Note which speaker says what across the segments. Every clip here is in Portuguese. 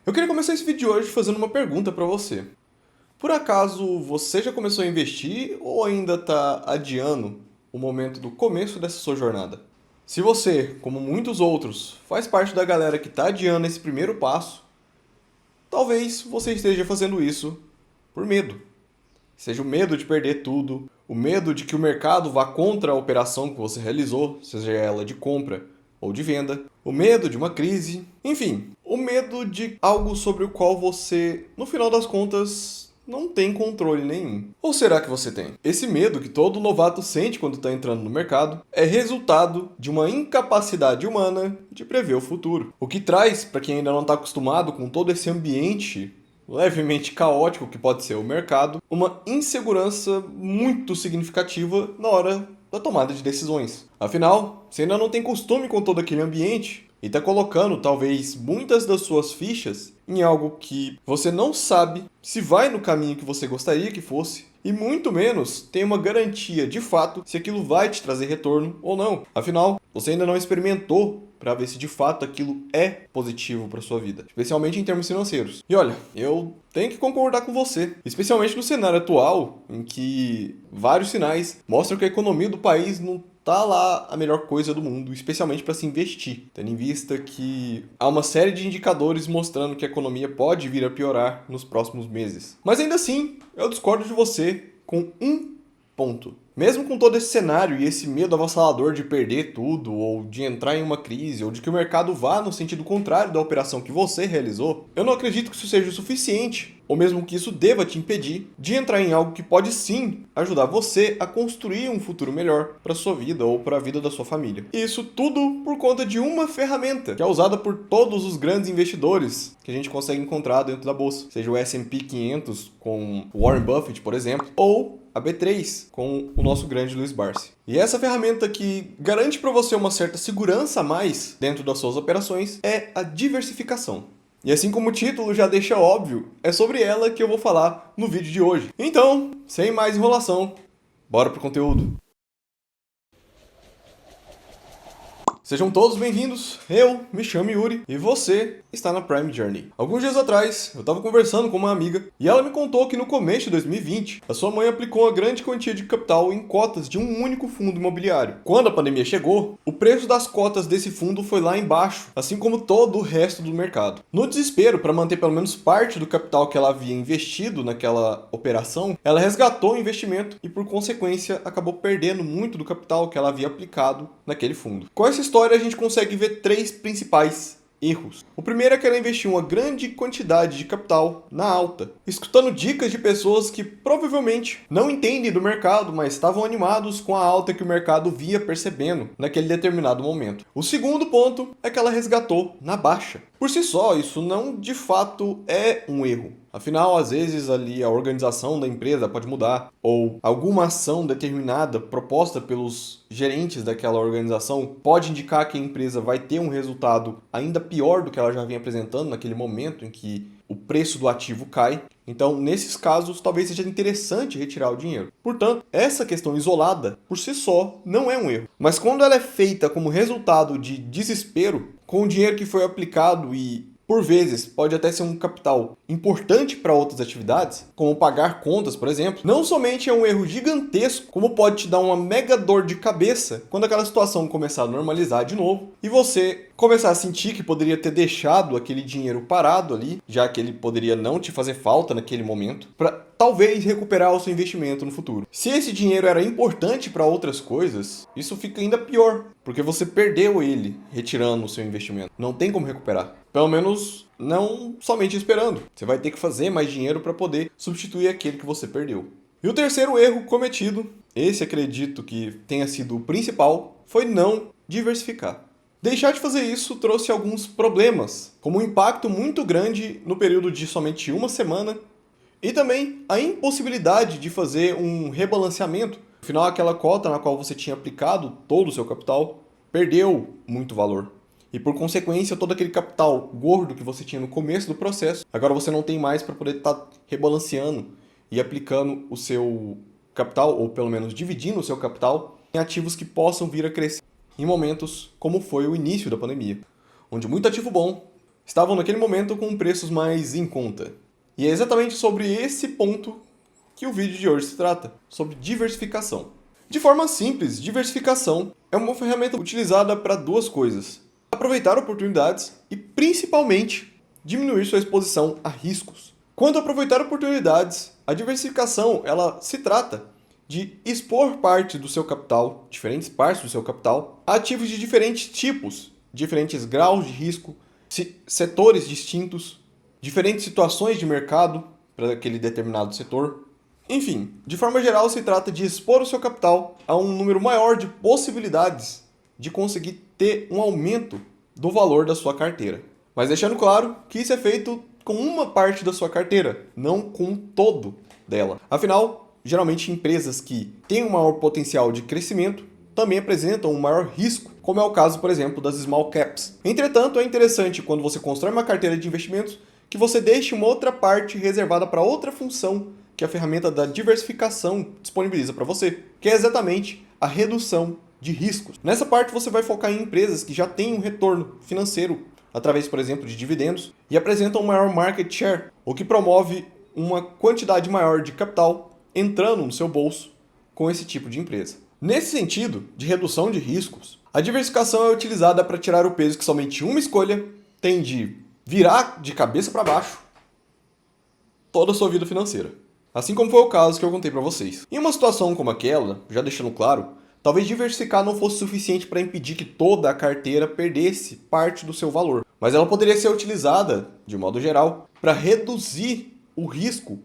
Speaker 1: Eu queria começar esse vídeo de hoje fazendo uma pergunta para você. Por acaso você já começou a investir ou ainda está adiando o momento do começo dessa sua jornada? Se você, como muitos outros, faz parte da galera que está adiando esse primeiro passo, talvez você esteja fazendo isso por medo. Seja o medo de perder tudo, o medo de que o mercado vá contra a operação que você realizou, seja ela de compra ou de venda, o medo de uma crise, enfim, o medo de algo sobre o qual você, no final das contas, não tem controle nenhum. Ou será que você tem? Esse medo que todo novato sente quando está entrando no mercado é resultado de uma incapacidade humana de prever o futuro. O que traz, para quem ainda não está acostumado com todo esse ambiente levemente caótico que pode ser o mercado, uma insegurança muito significativa na hora da tomada de decisões. Afinal, você ainda não tem costume com todo aquele ambiente e está colocando talvez muitas das suas fichas em algo que você não sabe se vai no caminho que você gostaria que fosse e muito menos tem uma garantia de fato se aquilo vai te trazer retorno ou não. Afinal, você ainda não experimentou para ver se de fato aquilo é positivo para sua vida, especialmente em termos financeiros. E olha, eu tenho que concordar com você, especialmente no cenário atual, em que vários sinais mostram que a economia do país não tá lá a melhor coisa do mundo, especialmente para se investir, tendo em vista que há uma série de indicadores mostrando que a economia pode vir a piorar nos próximos meses. Mas ainda assim, eu discordo de você com um ponto. Mesmo com todo esse cenário e esse medo avassalador de perder tudo, ou de entrar em uma crise, ou de que o mercado vá no sentido contrário da operação que você realizou, eu não acredito que isso seja o suficiente, ou mesmo que isso deva te impedir de entrar em algo que pode sim ajudar você a construir um futuro melhor para sua vida ou para a vida da sua família. E isso tudo por conta de uma ferramenta que é usada por todos os grandes investidores que a gente consegue encontrar dentro da bolsa, seja o S&P 500 com Warren Buffett, por exemplo, ou a B3 com o nosso grande Luiz Barsi. E essa ferramenta que garante para você uma certa segurança a mais dentro das suas operações é a diversificação. E assim como o título já deixa óbvio, é sobre ela que eu vou falar no vídeo de hoje. Então, sem mais enrolação, bora pro conteúdo. Sejam todos bem-vindos, eu me chamo Yuri e você está na Prime Journey. Alguns dias atrás, eu estava conversando com uma amiga e ela me contou que no começo de 2020, a sua mãe aplicou uma grande quantia de capital em cotas de um único fundo imobiliário. Quando a pandemia chegou, o preço das cotas desse fundo foi lá embaixo, assim como todo o resto do mercado. No desespero, para manter pelo menos parte do capital que ela havia investido naquela operação, ela resgatou o investimento e, por consequência, acabou perdendo muito do capital que ela havia aplicado naquele fundo. Com essa história, a gente consegue ver três principais erros. O primeiro é que ela investiu uma grande quantidade de capital na alta, escutando dicas de pessoas que provavelmente não entendem do mercado, mas estavam animados com a alta que o mercado via percebendo naquele determinado momento. O segundo ponto é que ela resgatou na baixa. Por si só, isso não de fato é um erro. Afinal, às vezes ali a organização da empresa pode mudar, ou alguma ação determinada proposta pelos gerentes daquela organização pode indicar que a empresa vai ter um resultado ainda pior do que ela já vinha apresentando naquele momento em que o preço do ativo cai. Então, nesses casos, talvez seja interessante retirar o dinheiro. Portanto, essa questão isolada, por si só, não é um erro. Mas quando ela é feita como resultado de desespero, com o dinheiro que foi aplicado e por vezes, pode até ser um capital importante para outras atividades, como pagar contas, por exemplo. Não somente é um erro gigantesco, como pode te dar uma mega dor de cabeça quando aquela situação começar a normalizar de novo e você começar a sentir que poderia ter deixado aquele dinheiro parado ali, já que ele poderia não te fazer falta naquele momento, para talvez recuperar o seu investimento no futuro. Se esse dinheiro era importante para outras coisas, isso fica ainda pior, porque você perdeu ele retirando o seu investimento. Não tem como recuperar. Pelo menos não somente esperando. Você vai ter que fazer mais dinheiro para poder substituir aquele que você perdeu. E o terceiro erro cometido, esse acredito que tenha sido o principal, foi não diversificar. Deixar de fazer isso trouxe alguns problemas, como um impacto muito grande no período de somente uma semana e também a impossibilidade de fazer um rebalanceamento. Afinal, aquela cota na qual você tinha aplicado todo o seu capital perdeu muito valor. E por consequência, todo aquele capital gordo que você tinha no começo do processo, agora você não tem mais para poder estar rebalanceando e aplicando o seu capital, ou pelo menos dividindo o seu capital, em ativos que possam vir a crescer em momentos como foi o início da pandemia, onde muito ativo bom estavam naquele momento com preços mais em conta. E é exatamente sobre esse ponto que o vídeo de hoje se trata, sobre diversificação. De forma simples, diversificação é uma ferramenta utilizada para duas coisas: aproveitar oportunidades e, principalmente, diminuir sua exposição a riscos. Quanto a aproveitar oportunidades, a diversificação ela se trata de expor parte do seu capital, diferentes partes do seu capital, a ativos de diferentes tipos, diferentes graus de risco, setores distintos, diferentes situações de mercado para aquele determinado setor. Enfim, de forma geral, se trata de expor o seu capital a um número maior de possibilidades de conseguir ter um aumento do valor da sua carteira. Mas deixando claro que isso é feito com uma parte da sua carteira, não com todo dela. Afinal, geralmente empresas que têm um maior potencial de crescimento também apresentam um maior risco, como é o caso, por exemplo, das small caps. Entretanto, é interessante quando você constrói uma carteira de investimentos que você deixe uma outra parte reservada para outra função que a ferramenta da diversificação disponibiliza para você, que é exatamente a redução de riscos. Nessa parte você vai focar em empresas que já têm um retorno financeiro através, por exemplo, de dividendos e apresentam um maior market share, o que promove uma quantidade maior de capital entrando no seu bolso com esse tipo de empresa. Nesse sentido de redução de riscos, a diversificação é utilizada para tirar o peso que somente uma escolha tem de virar de cabeça para baixo toda a sua vida financeira. Assim como foi o caso que eu contei para vocês. Em uma situação como aquela, já deixando claro, talvez diversificar não fosse suficiente para impedir que toda a carteira perdesse parte do seu valor, mas ela poderia ser utilizada, de modo geral, para reduzir o risco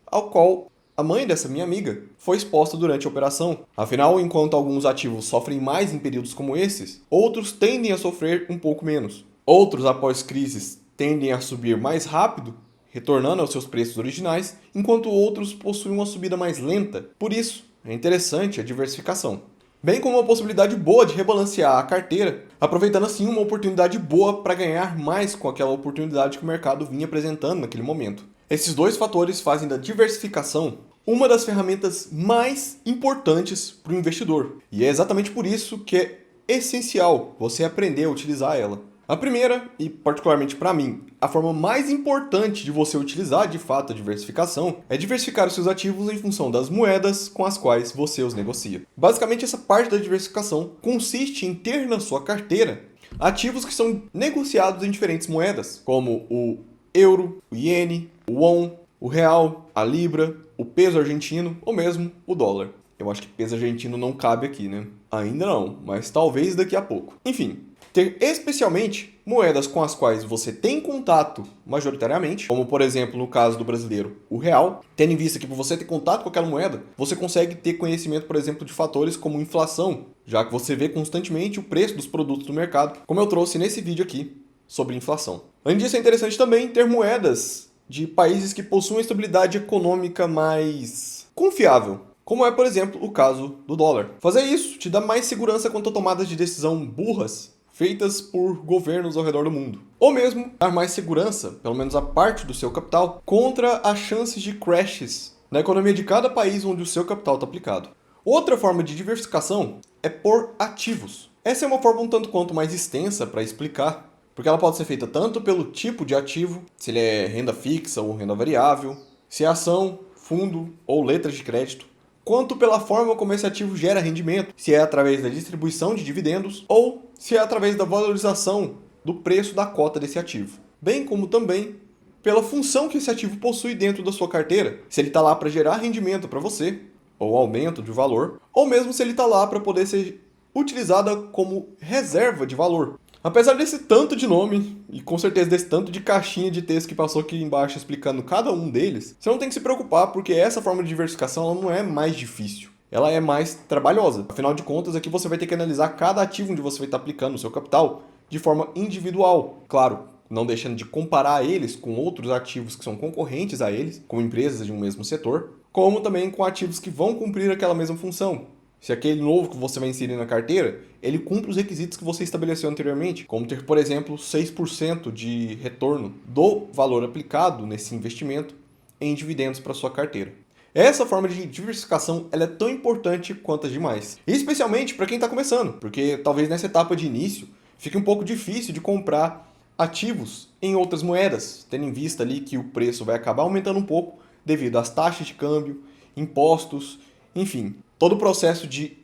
Speaker 1: ao qual a mãe dessa minha amiga foi exposta durante a operação. Afinal, enquanto alguns ativos sofrem mais em períodos como esses, outros tendem a sofrer um pouco menos. Outros, após crises, tendem a subir mais rápido, retornando aos seus preços originais, enquanto outros possuem uma subida mais lenta. Por isso, é interessante a diversificação. Bem como uma possibilidade boa de rebalancear a carteira, aproveitando assim uma oportunidade boa para ganhar mais com aquela oportunidade que o mercado vinha apresentando naquele momento. Esses dois fatores fazem da diversificação uma das ferramentas mais importantes para o investidor. E é exatamente por isso que é essencial você aprender a utilizar ela. A primeira, e particularmente para mim, a forma mais importante de você utilizar de fato a diversificação é diversificar os seus ativos em função das moedas com as quais você os negocia. Basicamente, essa parte da diversificação consiste em ter na sua carteira ativos que são negociados em diferentes moedas, como o euro, o iene, o won, o real, a libra, o peso argentino ou mesmo o dólar. Eu acho que peso argentino não cabe aqui, né? Ainda não, mas talvez daqui a pouco. Enfim, ter especialmente moedas com as quais você tem contato majoritariamente, como por exemplo no caso do brasileiro, o real, tendo em vista que por você ter contato com aquela moeda, você consegue ter conhecimento, por exemplo, de fatores como inflação, já que você vê constantemente o preço dos produtos do mercado, como eu trouxe nesse vídeo aqui sobre inflação. Além disso, é interessante também ter moedas de países que possuem estabilidade econômica mais confiável, como é, por exemplo, o caso do dólar. Fazer isso te dá mais segurança quanto a tomadas de decisão burras feitas por governos ao redor do mundo. Ou mesmo dar mais segurança, pelo menos a parte do seu capital, contra as chances de crashes na economia de cada país onde o seu capital está aplicado. Outra forma de diversificação é por ativos. Essa é uma forma um tanto quanto mais extensa para explicar, porque ela pode ser feita tanto pelo tipo de ativo, se ele é renda fixa ou renda variável, se é ação, fundo ou letras de crédito, quanto pela forma como esse ativo gera rendimento, se é através da distribuição de dividendos ou se é através da valorização do preço da cota desse ativo. Bem como também pela função que esse ativo possui dentro da sua carteira, se ele está lá para gerar rendimento para você, ou aumento de valor, ou mesmo se ele está lá para poder ser utilizada como reserva de valor. Apesar desse tanto de nome, e com certeza desse tanto de caixinha de texto que passou aqui embaixo explicando cada um deles, você não tem que se preocupar porque essa forma de diversificação ela não é mais difícil. Ela é mais trabalhosa. Afinal de contas, aqui você vai ter que analisar cada ativo onde você vai estar aplicando o seu capital de forma individual. Claro, não deixando de comparar eles com outros ativos que são concorrentes a eles, como empresas de um mesmo setor, como também com ativos que vão cumprir aquela mesma função. Se aquele novo que você vai inserir na carteira, ele cumpre os requisitos que você estabeleceu anteriormente, como ter, por exemplo, 6% de retorno do valor aplicado nesse investimento em dividendos para sua carteira. Essa forma de diversificação ela é tão importante quanto as demais, e especialmente para quem está começando, porque talvez nessa etapa de início fique um pouco difícil de comprar ativos em outras moedas, tendo em vista ali que o preço vai acabar aumentando um pouco devido às taxas de câmbio, impostos, enfim, todo o processo de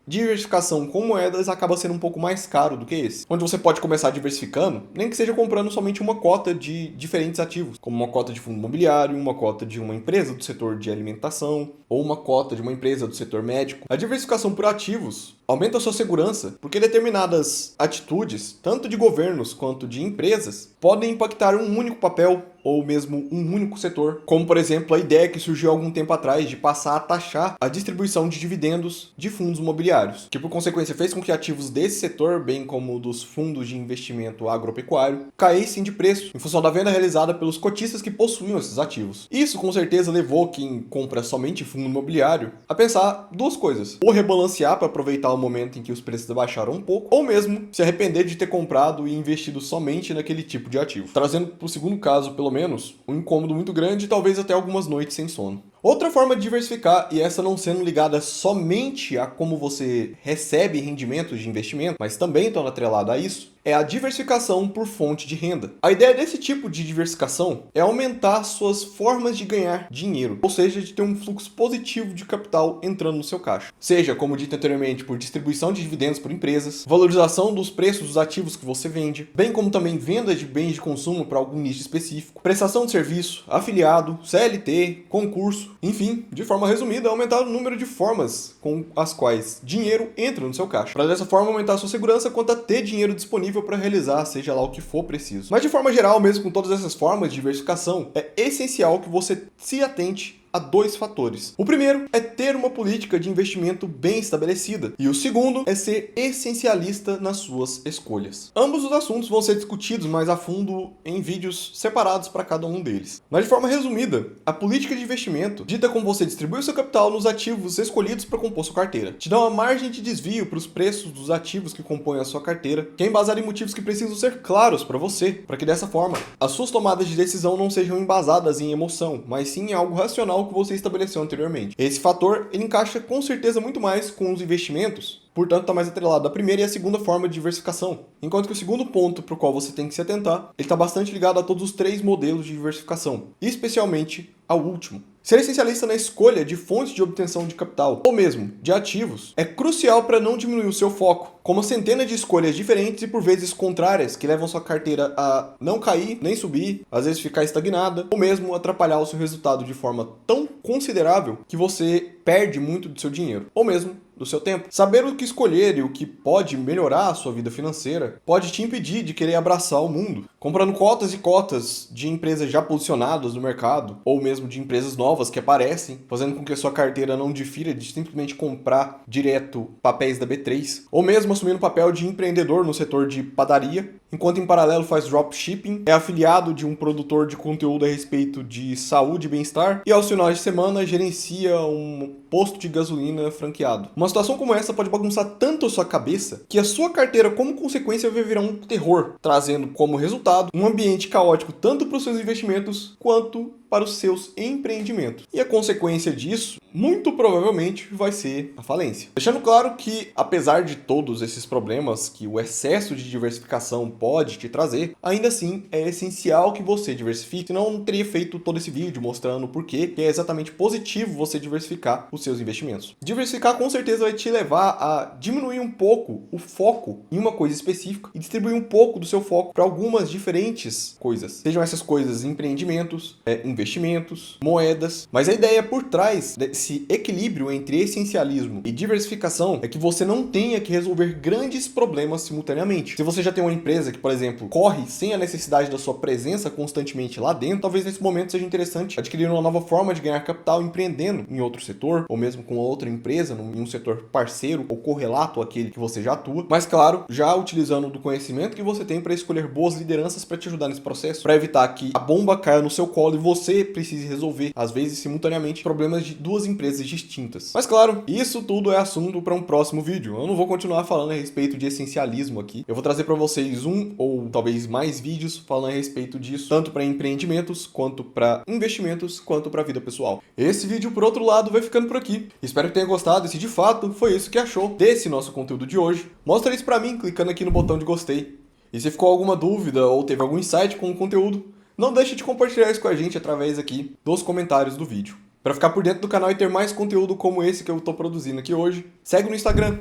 Speaker 1: diversificação com moedas acaba sendo um pouco mais caro do que esse. Onde você pode começar diversificando, nem que seja comprando somente uma cota de diferentes ativos, como uma cota de fundo imobiliário, uma cota de uma empresa do setor de alimentação, ou uma cota de uma empresa do setor médico. A diversificação por ativos aumenta a sua segurança, porque determinadas atitudes, tanto de governos quanto de empresas, podem impactar um único papel ou mesmo um único setor, como por exemplo a ideia que surgiu há algum tempo atrás de passar a taxar a distribuição de dividendos de fundos imobiliários, que por consequência fez com que ativos desse setor, bem como dos fundos de investimento agropecuário, caíssem de preço em função da venda realizada pelos cotistas que possuíam esses ativos. Isso com certeza levou quem compra somente fundo imobiliário a pensar duas coisas: ou rebalancear para aproveitar o momento em que os preços abaixaram um pouco, ou mesmo se arrepender de ter comprado e investido somente naquele tipo de ativo, trazendo para o segundo caso, pelo menos, um incômodo muito grande e talvez até algumas noites sem sono. Outra forma de diversificar, e essa não sendo ligada somente a como você recebe rendimentos de investimento, mas também estando atrelada a isso, é a diversificação por fonte de renda. A ideia desse tipo de diversificação é aumentar suas formas de ganhar dinheiro, ou seja, de ter um fluxo positivo de capital entrando no seu caixa. Seja, como dito anteriormente, por distribuição de dividendos por empresas, valorização dos preços dos ativos que você vende, bem como também venda de bens de consumo para algum nicho específico, prestação de serviço, afiliado, CLT, concurso, enfim, de forma resumida, aumentar o número de formas com as quais dinheiro entra no seu caixa, para dessa forma aumentar a sua segurança quanto a ter dinheiro disponível para realizar, seja lá o que for preciso. Mas de forma geral, mesmo com todas essas formas de diversificação, é essencial que você se atente a dois fatores. O primeiro é ter uma política de investimento bem estabelecida, e o segundo é ser essencialista nas suas escolhas. Ambos os assuntos vão ser discutidos mais a fundo em vídeos separados para cada um deles. Mas de forma resumida, a política de investimento dita como você distribui o seu capital nos ativos escolhidos para compor sua carteira. Te dá uma margem de desvio para os preços dos ativos que compõem a sua carteira, que é embasada em motivos que precisam ser claros para você, para que dessa forma as suas tomadas de decisão não sejam embasadas em emoção, mas sim em algo racional que você estabeleceu anteriormente. Esse fator, ele encaixa com certeza muito mais com os investimentos, portanto está mais atrelado à primeira e à segunda forma de diversificação. Enquanto que o segundo ponto para o qual você tem que se atentar, ele está bastante ligado a todos os três modelos de diversificação, especialmente ao último. Ser essencialista na escolha de fontes de obtenção de capital, ou mesmo de ativos, é crucial para não diminuir o seu foco, com uma centena de escolhas diferentes e por vezes contrárias, que levam sua carteira a não cair, nem subir, às vezes ficar estagnada, ou mesmo atrapalhar o seu resultado de forma tão considerável que você perde muito do seu dinheiro, ou mesmo do seu tempo. Saber o que escolher e o que pode melhorar a sua vida financeira pode te impedir de querer abraçar o mundo, comprando cotas e cotas de empresas já posicionadas no mercado, ou mesmo de empresas novas que aparecem, fazendo com que a sua carteira não difira de simplesmente comprar direto papéis da B3, ou mesmo assumindo o papel de empreendedor no setor de padaria, enquanto em paralelo faz dropshipping, é afiliado de um produtor de conteúdo a respeito de saúde e bem-estar, e aos finais de semana gerencia um posto de gasolina franqueado. Uma situação como essa pode bagunçar tanto a sua cabeça que a sua carteira, como consequência, vai virar um terror, trazendo como resultado um ambiente caótico tanto para os seus investimentos quanto para os seus empreendimentos. E a consequência disso, muito provavelmente, vai ser a falência. Deixando claro que, apesar de todos esses problemas que o excesso de diversificação pode te trazer, ainda assim é essencial que você diversifique, senão eu não teria feito todo esse vídeo mostrando por que é exatamente positivo você diversificar os seus investimentos. Diversificar com certeza vai te levar a diminuir um pouco o foco em uma coisa específica e distribuir um pouco do seu foco para algumas diferentes coisas. Sejam essas coisas empreendimentos, investimentos, moedas, mas a ideia por trás desse equilíbrio entre essencialismo e diversificação é que você não tenha que resolver grandes problemas simultaneamente. Se você já tem uma empresa que, por exemplo, corre sem a necessidade da sua presença constantemente lá dentro, talvez nesse momento seja interessante adquirir uma nova forma de ganhar capital empreendendo em outro setor, ou mesmo com outra empresa, em um setor parceiro ou correlato àquele que você já atua, mas claro, já utilizando do conhecimento que você tem para escolher boas lideranças para te ajudar nesse processo, para evitar que a bomba caia no seu colo e você precise resolver, às vezes simultaneamente, problemas de duas empresas distintas. Mas claro, isso tudo é assunto para um próximo vídeo. Eu não vou continuar falando a respeito de essencialismo aqui. Eu vou trazer para vocês um ou talvez mais vídeos falando a respeito disso, tanto para empreendimentos, quanto para investimentos, quanto para a vida pessoal. Esse vídeo, por outro lado, vai ficando por aqui. Espero que tenha gostado e se de fato foi isso que achou desse nosso conteúdo de hoje, mostra isso para mim clicando aqui no botão de gostei. E se ficou alguma dúvida ou teve algum insight com o conteúdo, não deixe de compartilhar isso com a gente através aqui dos comentários do vídeo. Para ficar por dentro do canal e ter mais conteúdo como esse que eu estou produzindo aqui hoje, segue no Instagram,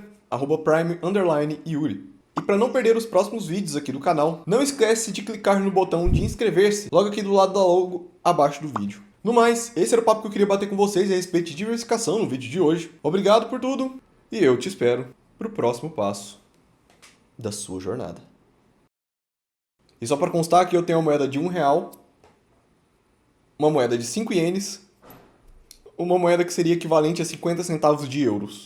Speaker 1: @prime_yuri. E para não perder os próximos vídeos aqui do canal, não esquece de clicar no botão de inscrever-se logo aqui do lado da logo abaixo do vídeo. No mais, esse era o papo que eu queria bater com vocês a respeito de diversificação no vídeo de hoje. Obrigado por tudo e eu te espero para o próximo passo da sua jornada. E só para constar que eu tenho uma moeda de R$1, uma moeda de 5 ienes, uma moeda que seria equivalente a 50 centavos de euros.